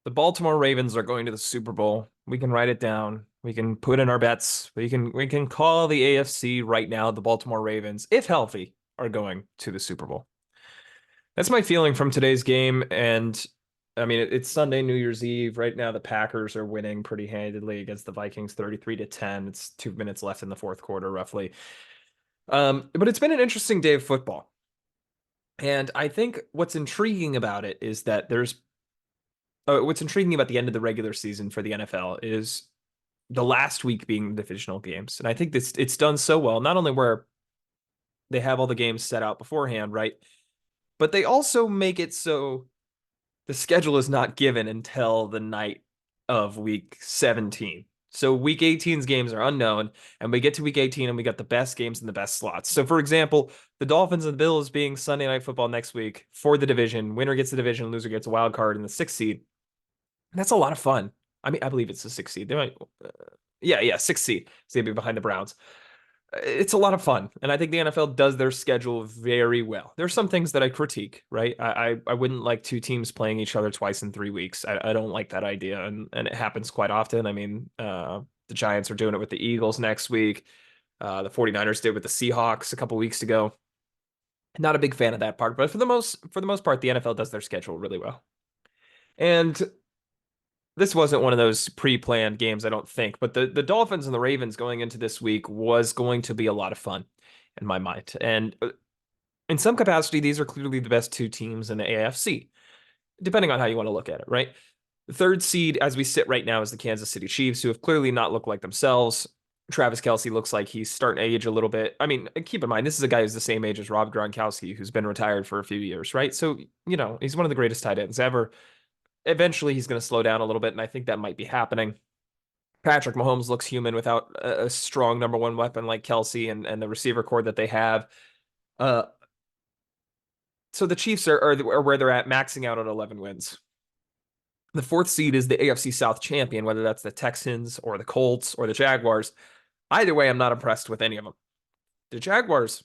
The Baltimore Ravens are going to the Super Bowl. We can write it down. We can put in our bets. We can call the AFC right now. The Baltimore Ravens, if healthy, are going to the Super Bowl. That's my feeling from today's game. And I mean, it's Sunday, New Year's Eve. Right now, the Packers are winning pretty handedly against the Vikings, 33-10. It's 2 minutes left in the fourth quarter, roughly. But it's been an interesting day of football. And I think what's intriguing about it is that what's intriguing about the end of the regular season for the NFL is the last week being the divisional games. And I think this it's done so well, not only where they have all the games set out beforehand, right? But they also make it so the schedule is not given until the night of week 17. So week 18's games are unknown, and we get to week 18 and we got the best games in the best slots. So for example, the Dolphins and the Bills being Sunday Night Football next week for the division. Winner gets the division, loser gets a wild card in the sixth seed. That's a lot of fun. I mean, I believe it's the sixth seed. They might, yeah, sixth seed. So they'd be behind the Browns. It's a lot of fun, and I think the NFL does their schedule very well. There's some things that I critique, right? I wouldn't like two teams playing each other twice in 3 weeks. I don't like that idea, and it happens quite often. I mean, the Giants are doing it with the Eagles next week. The 49ers did with the Seahawks a couple weeks ago. Not a big fan of that part, but for the most part, the NFL does their schedule really well. And this wasn't one of those pre-planned games, I don't think, but the Dolphins and the Ravens going into this week was going to be a lot of fun in my mind. And in some capacity, these are clearly the best two teams in the AFC, depending on how you want to look at it, right? The third seed, as we sit right now, is the Kansas City Chiefs, who have clearly not looked like themselves. Travis Kelce looks like he's starting to age a little bit. I mean, keep in mind, this is a guy who's the same age as Rob Gronkowski, who's been retired for a few years, right? So, he's one of the greatest tight ends ever. Eventually he's going to slow down a little bit, and I think that might be happening. Patrick Mahomes looks human without a strong number one weapon like Kelce and the receiver core that they have. Uh, so the Chiefs are where they're at, maxing out at 11 wins. The fourth seed is the AFC South champion, whether that's the Texans or the Colts or the Jaguars. Either way, I'm not impressed with any of them. The Jaguars,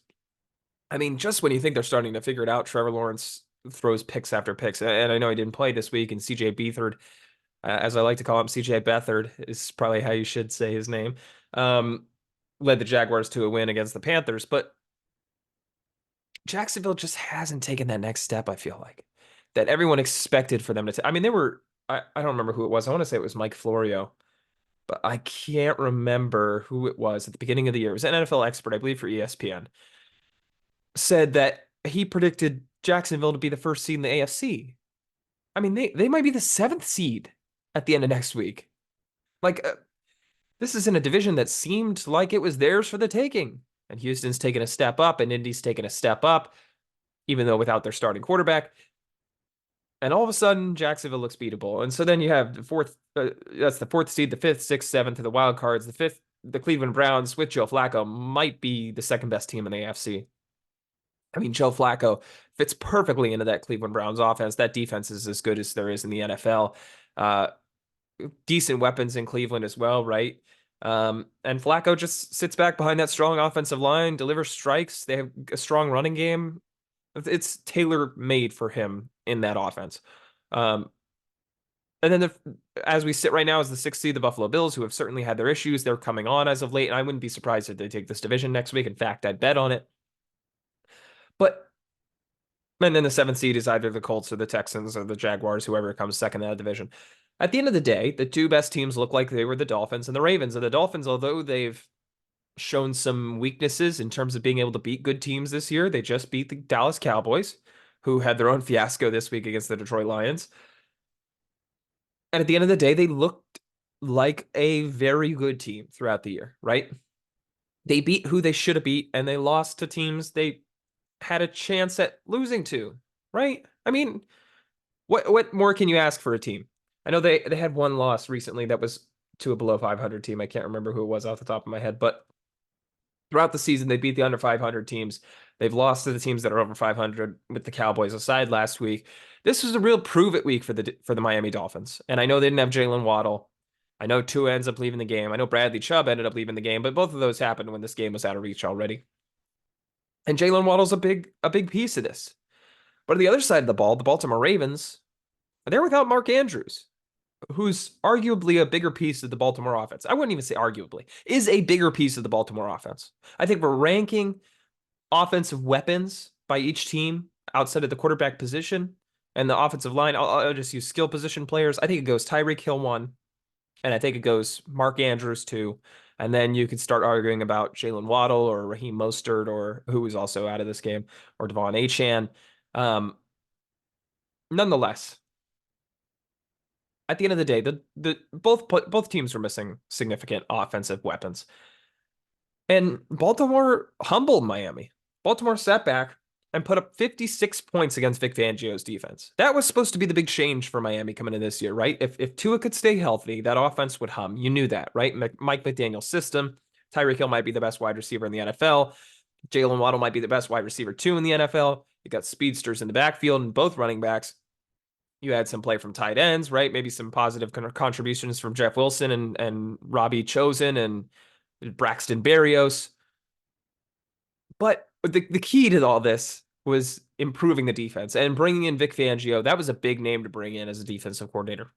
I mean, just when you think they're starting to figure it out, Trevor Lawrence throws picks after picks. And I know he didn't play this week, and CJ Beathard, as I like to call him, CJ Beathard is probably how you should say his name, um, led the Jaguars to a win against the Panthers. But Jacksonville just hasn't taken that next step, I feel like, that everyone expected for them to take. I mean, I don't remember who it was. I want to say it was Mike Florio, but I can't remember who it was at the beginning of the year. It was an NFL expert, I believe, for ESPN, said that he predicted Jacksonville to be the first seed in the AFC. I mean, they might be the seventh seed at the end of next week. Like, this is in a division that seemed like it was theirs for the taking. And Houston's taken a step up, and Indy's taken a step up, even though without their starting quarterback. And all of a sudden, Jacksonville looks beatable. And so then you have that's the fourth seed, the fifth, sixth, seventh to the wild cards. The fifth, the Cleveland Browns with Joe Flacco might be the second best team in the AFC. I mean, Joe Flacco fits perfectly into that Cleveland Browns offense. That defense is as good as there is in the NFL. Uh, Decent weapons in Cleveland as well, right? And Flacco just sits back behind that strong offensive line, delivers strikes. They have a strong running game. It's tailor made for him in that offense. Um, and then as we sit right now, is the sixth seed, the Buffalo Bills, who have certainly had their issues. They're coming on as of late, and I wouldn't be surprised if they take this division next week. In fact, I'd bet on it. But and then the seventh seed is either the Colts or the Texans or the Jaguars, whoever comes second in that division. At the end of the day, the two best teams look like they were the Dolphins and the Ravens. And the Dolphins, although they've shown some weaknesses in terms of being able to beat good teams this year, they just beat the Dallas Cowboys, who had their own fiasco this week against the Detroit Lions. And at the end of the day, they looked like a very good team throughout the year, right? They beat who they should have beat, and they lost to teams they had a chance at losing to, right? I mean, what more can you ask for a team? I know they had one loss recently that was to a below 500 team. I can't remember who it was off the top of my head, but throughout the season they beat the under 500 teams. They've lost to the teams that are over 500, with the Cowboys aside last week. This was a real prove it week for the Miami Dolphins. And I know they didn't have Jalen Waddle. I know Tua ends up leaving the game. I know Bradley Chubb ended up leaving the game, but both of those happened when this game was out of reach already. And Jalen Waddle's a big piece of this. But on the other side of the ball, the Baltimore Ravens, they're without Mark Andrews. who's arguably a bigger piece of the Baltimore offense. I wouldn't even say arguably, is a bigger piece of the Baltimore offense. I think we're ranking offensive weapons by each team outside of the quarterback position and the offensive line. I'll just use skill position players. I think it goes Tyreek Hill one, and I think it goes Mark Andrews two. And then you could start arguing about Jalen Waddle or Raheem Mostert, or who is also out of this game, or Devon Achane. Um, Nonetheless, at the end of the day, the both teams were missing significant offensive weapons. And Baltimore humbled Miami. Baltimore sat back and put up 56 points against Vic Fangio's defense. That was supposed to be the big change for Miami coming in this year, right? If Tua could stay healthy, that offense would hum. You knew that, right? Mike McDaniel's system. Tyreek Hill might be the best wide receiver in the NFL. Jalen Waddle might be the best wide receiver too in the NFL. You got speedsters in the backfield and both running backs. You had some play from tight ends, right? Maybe some positive contributions from Jeff Wilson and Robbie Chosen and Braxton Berrios. But the key to all this was improving the defense and bringing in Vic Fangio. That was a big name to bring in as a defensive coordinator.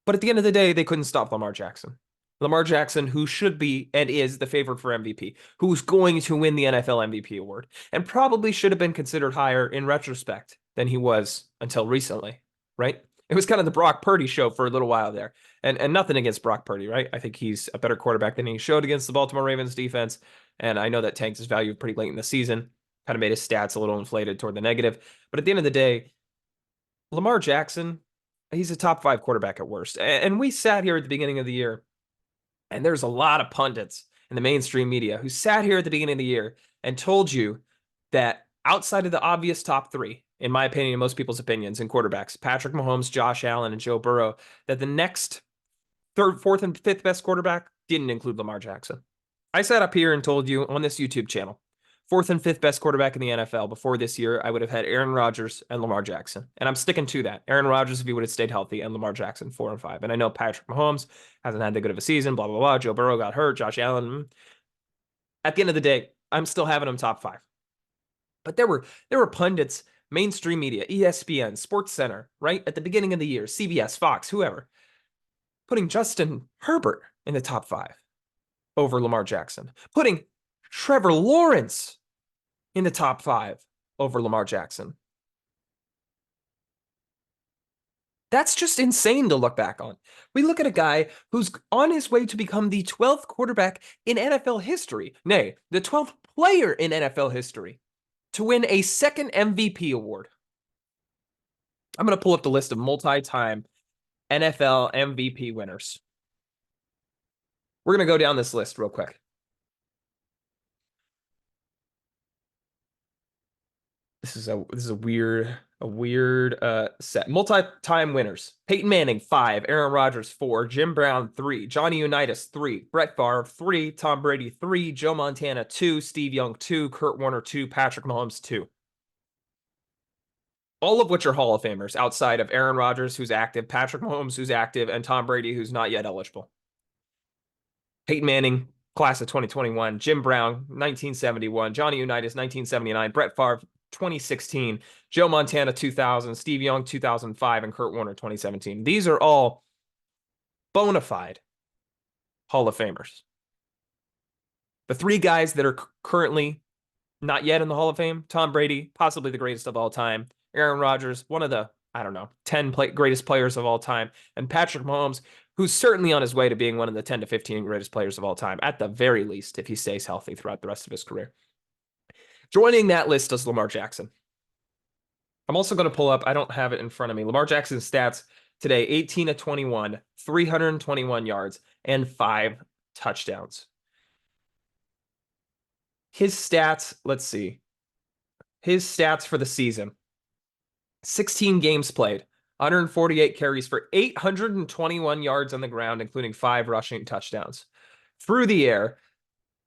But at the end of the day, they couldn't stop Lamar Jackson. Lamar Jackson, who should be and is the favorite for MVP, who's going to win the NFL MVP award, and probably should have been considered higher in retrospect than he was until recently, right? It was kind of the Brock Purdy show for a little while there. And nothing against Brock Purdy, right? I think he's a better quarterback than he showed against the Baltimore Ravens defense. And I know that tanked his value pretty late in the season, kind of made his stats a little inflated toward the negative. But at the end of the day, Lamar Jackson, he's a top five quarterback at worst. And we sat here at the beginning of the year, and there's a lot of pundits in the mainstream media who sat here at the beginning of the year and told you that outside of the obvious top three, in my opinion, in most people's opinions, in quarterbacks, Patrick Mahomes, Josh Allen, and Joe Burrow, that the next third, fourth, and fifth best quarterback didn't include Lamar Jackson. I sat up here and told you on this YouTube channel, fourth and fifth best quarterback in the NFL before this year, I would have had Aaron Rodgers and Lamar Jackson. And I'm sticking to that. Aaron Rodgers, if he would have stayed healthy, and Lamar Jackson, 4 and 5. And I know Patrick Mahomes hasn't had that good of a season, blah, blah, blah. Joe Burrow got hurt, Josh Allen. At the end of the day, I'm still having him top five. But there were pundits, mainstream media, ESPN, Sports Center, right? At the beginning of the year, CBS, Fox, whoever, putting Justin Herbert in the top five over Lamar Jackson, putting Trevor Lawrence in the top five over Lamar Jackson. That's just insane to look back on. We look at a guy who's on his way to become the 12th quarterback in NFL history, nay, the 12th player in NFL history to win a second MVP award. I'm going to pull up the list of multi-time NFL MVP winners. We're going to go down this list real quick. This is a weird set. Multi-time winners. Peyton Manning, 5. Aaron Rodgers, 4. Jim Brown, 3. Johnny Unitas, 3. Brett Favre, 3. Tom Brady, 3. Joe Montana, 2. Steve Young, 2. Kurt Warner, 2. Patrick Mahomes, 2. All of which are Hall of Famers outside of Aaron Rodgers, who's active, Patrick Mahomes, who's active, and Tom Brady, who's not yet eligible. Peyton Manning, class of 2021. Jim Brown, 1971. Johnny Unitas, 1979. Brett Favre, 2016. Joe Montana, 2000. Steve Young, 2005. And Kurt Warner, 2017. These are all bona fide Hall of Famers. The three guys that are currently not yet in the Hall of Fame, Tom Brady, possibly the greatest of all time. Aaron Rodgers, one of the, 10 greatest players of all time. And Patrick Mahomes, who's certainly on his way to being one of the 10 to 15 greatest players of all time, at the very least, if he stays healthy throughout the rest of his career. Joining that list is Lamar Jackson. I'm also going to pull up, I don't have it in front of me, Lamar Jackson's stats today, 18 of 21, 321 yards, and 5 touchdowns. His stats, let's see. His stats for the season, 16 games played, 148 carries for 821 yards on the ground, including 5 rushing touchdowns. Through the air,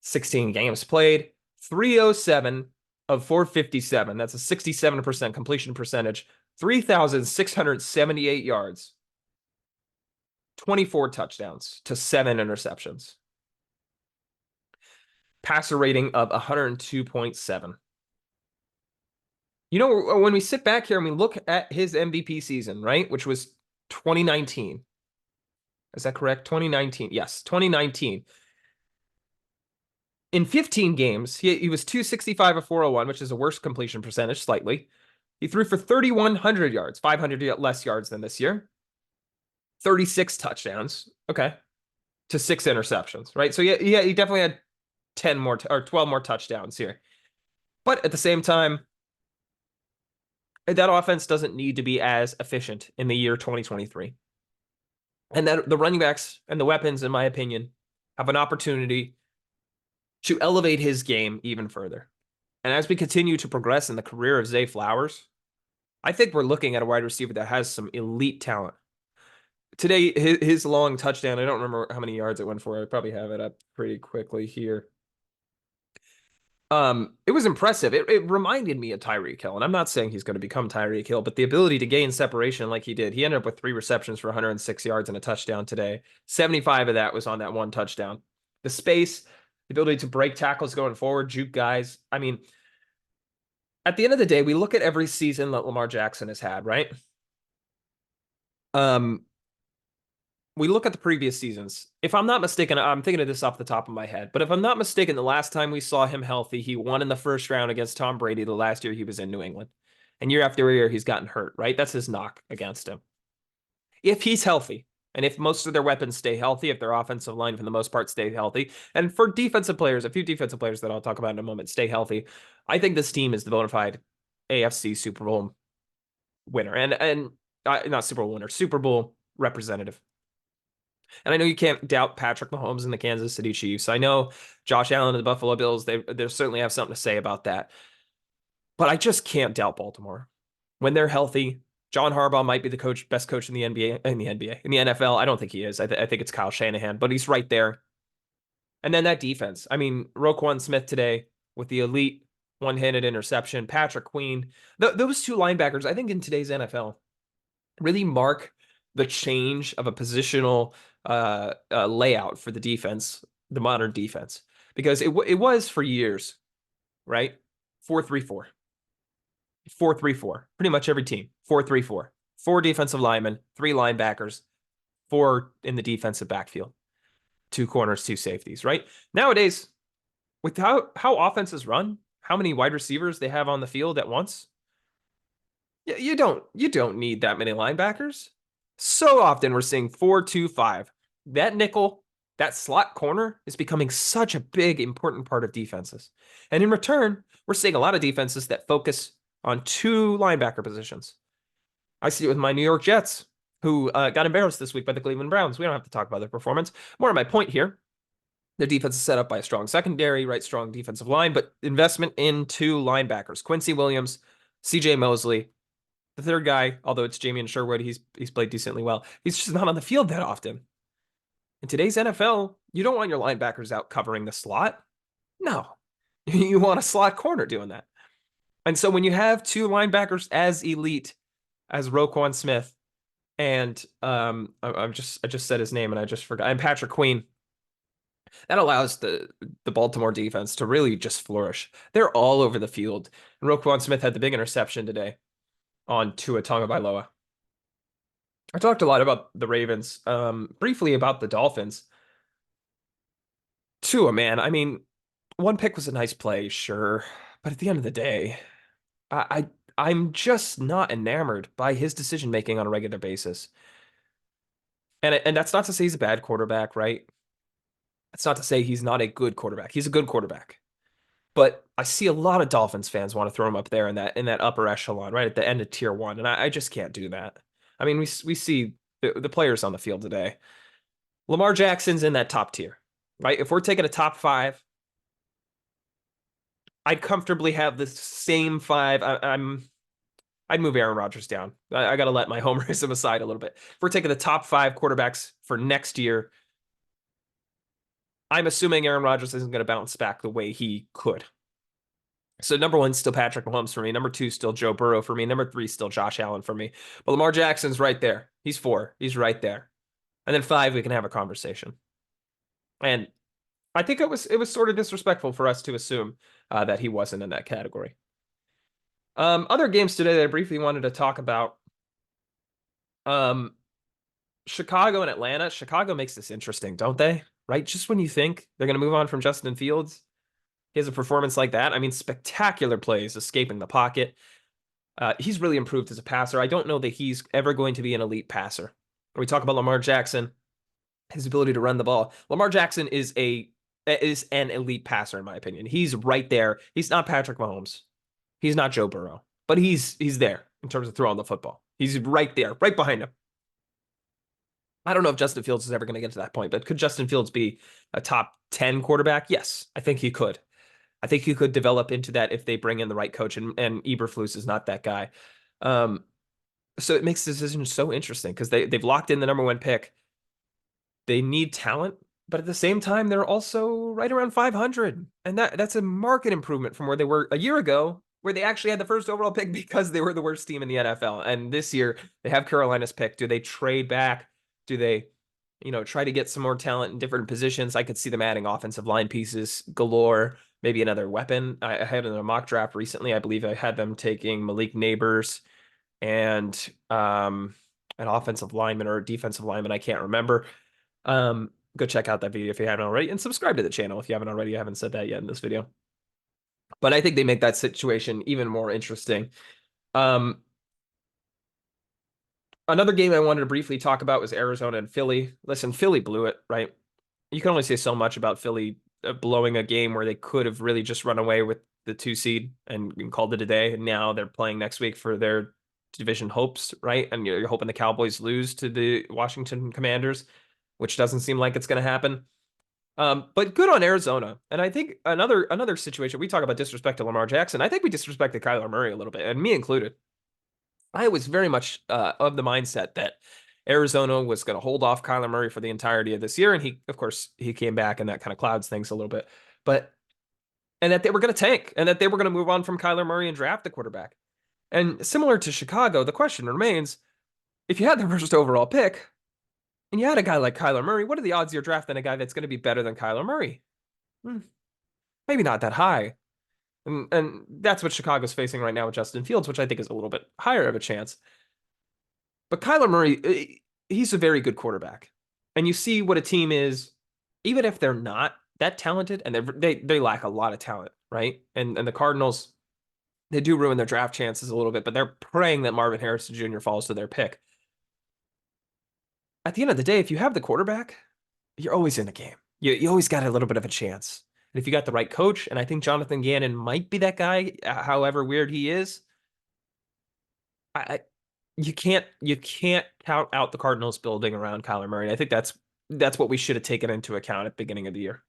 16 games played, 307 of 457. That's a 67% completion percentage, 3,678 yards, 24 touchdowns to 7 interceptions. Passer rating of 102.7. You know, when we sit back here and we look at his MVP season, right, which was 2019. Is that correct? 2019. Yes, 2019. In 15 games, he was 265 of 401, which is a worse completion percentage slightly. He threw for 3,100 yards, 500 less yards than this year. 36 touchdowns. Okay. To 6 interceptions, right? So yeah, he definitely had 10 more or 12 more touchdowns here. But at the same time, that offense doesn't need to be as efficient in the year 2023. And that the running backs and the weapons, in my opinion, have an opportunity to elevate his game even further. And as we continue to progress in the career of Zay Flowers, I think we're looking at a wide receiver that has some elite talent. Today, his long touchdown, I don't remember how many yards it went for. I probably have it up pretty quickly here. It was impressive. It reminded me of Tyreek Hill, and I'm not saying he's going to become Tyreek Hill, but the ability to gain separation like he did. He ended up with 3 receptions for 106 yards and a touchdown today. 75 of that was on that one touchdown. The space, the ability to break tackles going forward, juke guys. I mean, at the end of the day, we look at every season that Lamar Jackson has had, right? We look at the previous seasons. If I'm not mistaken, I'm thinking of this off the top of my head, but if I'm not mistaken, the last time we saw him healthy, he won in the first round against Tom Brady the last year he was in New England. And year after year, he's gotten hurt, right? That's his knock against him. If he's healthy, and if most of their weapons stay healthy, if their offensive line, for the most part, stay healthy, and for defensive players, a few defensive players that I'll talk about in a moment, stay healthy, I think this team is the bona fide AFC Super Bowl winner. And not Super Bowl winner, Super Bowl representative. And I know you can't doubt Patrick Mahomes and the Kansas City Chiefs. I know Josh Allen and the Buffalo Bills, they certainly have something to say about that. But I just can't doubt Baltimore. When they're healthy, John Harbaugh might be the best coach in the NBA, in the NFL. I don't think he is. I think it's Kyle Shanahan, but he's right there. And then that defense. I mean, Roquan Smith today with the elite one-handed interception, Patrick Queen. Those two linebackers, I think in today's NFL, really mark the change of a positional layout for the defense, the modern defense, because it was for years, right? 4-3-4. 4-3-4. Pretty much every team. 4-3-4. 4 defensive linemen, 3 linebackers, 4 in the defensive backfield. 2 corners, 2 safeties, right? Nowadays, with how offenses run, how many wide receivers they have on the field at once, you don't need that many linebackers. So often we're seeing 4-2-5. That nickel, that slot corner is becoming such a big, important part of defenses. And in return, we're seeing a lot of defenses that focus on 2 linebacker positions. I see it with my New York Jets, who got embarrassed this week by the Cleveland Browns. We don't have to talk about their performance. More of my point here. Their defense is set up by a strong secondary, right? Strong defensive line, but investment in 2 linebackers, Quincy Williams, CJ Mosley. The third guy, although it's Jamie and Sherwood, he's played decently well. He's just not on the field that often. In today's NFL, you don't want your linebackers out covering the slot. No, you want a slot corner doing that. And so when you have 2 linebackers as elite as Roquan Smith and I just said his name and I just forgot, and Patrick Queen, that allows the Baltimore defense to really just flourish. They're all over the field. And Roquan Smith had the big interception today on Tua Tagovailoa. I talked a lot about the Ravens, briefly about the Dolphins. Tua, man, I mean, one pick was a nice play, sure, but at the end of the day, I'm just not enamored by his decision making on a regular basis. And that's not to say he's a bad quarterback, right? It's not to say he's not a good quarterback. He's a good quarterback. But I see a lot of Dolphins fans want to throw him up there in that upper echelon, right at the end of tier 1, and I just can't do that. I mean, we see the players on the field today. Lamar Jackson's in that top tier, right? If we're taking a top 5, I'd comfortably have the same 5. I'd move Aaron Rodgers down. I got to let my homerism aside a little bit. If we're taking the top 5 quarterbacks for next year, I'm assuming Aaron Rodgers isn't going to bounce back the way he could. So number 1 still Patrick Mahomes for me. Number 2 still Joe Burrow for me. Number 3 still Josh Allen for me. But Lamar Jackson's right there. He's 4. He's right there. And then 5, we can have a conversation. And I think it was sort of disrespectful for us to assume that he wasn't in that category. Other games today that I briefly wanted to talk about. Chicago and Atlanta. Chicago makes this interesting, don't they? Right? Just when you think they're going to move on from Justin Fields, he has a performance like that. I mean, spectacular plays, escaping the pocket. He's really improved as a passer. I don't know that he's ever going to be an elite passer. When we talk about Lamar Jackson, his ability to run the ball. Lamar Jackson is an elite passer in my opinion. He's right there. He's not Patrick Mahomes. He's not Joe Burrow, but he's there in terms of throwing the football. He's right there, right behind him. I don't know if Justin Fields is ever going to get to that point, but could Justin Fields be a top 10 quarterback? Yes, I think he could. I think he could develop into that if they bring in the right coach, and Eberflus is not that guy. Um, so it makes the decision so interesting because they've locked in the number one pick. They need talent, but at the same time, they're also right around 500, and that's a market improvement from where they were a year ago, where they actually had the first overall pick because they were the worst team in the NFL. And this year, they have Carolina's pick. Do they trade back? Do they, try to get some more talent in different positions? I could see them adding offensive line pieces galore, maybe another weapon. I had in a mock draft recently, I believe I had them taking Malik Neighbors and an offensive lineman or a defensive lineman. I can't remember. Go check out that video if you haven't already, and subscribe to the channel if you haven't already. I haven't said that yet in this video. But I think they make that situation even more interesting. Another game I wanted to briefly talk about was Arizona and Philly. Listen, Philly blew it, right? You can only say so much about Philly blowing a game where they could have really just run away with the 2 seed and called it a day. And now they're playing next week for their division hopes, right? And you're hoping the Cowboys lose to the Washington Commanders, which doesn't seem like it's going to happen. But good on Arizona. And I think another situation, we talk about disrespect to Lamar Jackson. I think we disrespected Kyler Murray a little bit, and me included. I was very much of the mindset that Arizona was going to hold off Kyler Murray for the entirety of this year. And of course, he came back, and that kind of clouds things a little bit. And that they were going to tank, and that they were going to move on from Kyler Murray and draft the quarterback. And similar to Chicago, the question remains, if you had the first overall pick, and you had a guy like Kyler Murray, what are the odds you're drafting a guy that's going to be better than Kyler Murray? Maybe not that high. And that's what Chicago's facing right now with Justin Fields, which I think is a little bit higher of a chance. But Kyler Murray, he's a very good quarterback. And you see what a team is, even if they're not that talented, and they lack a lot of talent, right? And the Cardinals, they do ruin their draft chances a little bit, but they're praying that Marvin Harrison Jr. falls to their pick. At the end of the day, if you have the quarterback, you're always in a game. You always got a little bit of a chance. And if you got the right coach, and I think Jonathan Gannon might be that guy, however weird he is, I you can't count out the Cardinals building around Kyler Murray. And I think that's what we should have taken into account at the beginning of the year.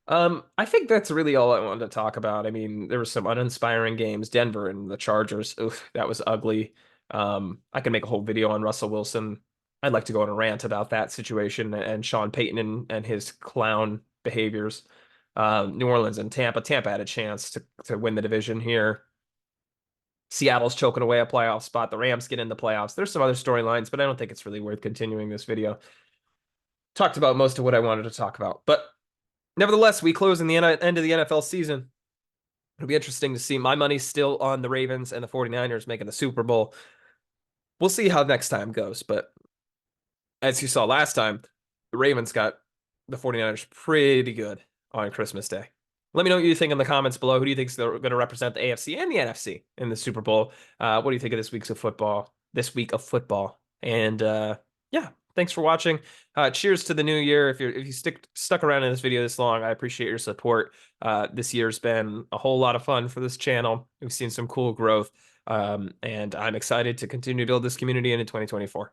I think that's really all I wanted to talk about. I mean, there were some uninspiring games. Denver and the Chargers. Oof, that was ugly. I could make a whole video on Russell Wilson. I'd like to go on a rant about that situation and Sean Payton and his clown behaviors. New Orleans and Tampa. Tampa had a chance to win the division here. Seattle's choking away a playoff spot. The Rams get in the playoffs. There's some other storylines, but I don't think it's really worth continuing this video. Talked about most of what I wanted to talk about, but nevertheless, we close in the end of the NFL season. It'll be interesting to see. My money's still on the Ravens and the 49ers making the Super Bowl. We'll see how next time goes, but as you saw last time, the Ravens got the 49ers pretty good on Christmas Day. Let me know what you think in the comments below. Who do you think is going to represent the AFC and the NFC in the Super Bowl? What do you think of this week of football? And yeah, thanks for watching. Cheers to the new year. If you stuck around in this video this long, I appreciate your support. This year's been a whole lot of fun for this channel. We've seen some cool growth, and I'm excited to continue to build this community into 2024.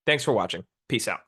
Thanks for watching. Peace out.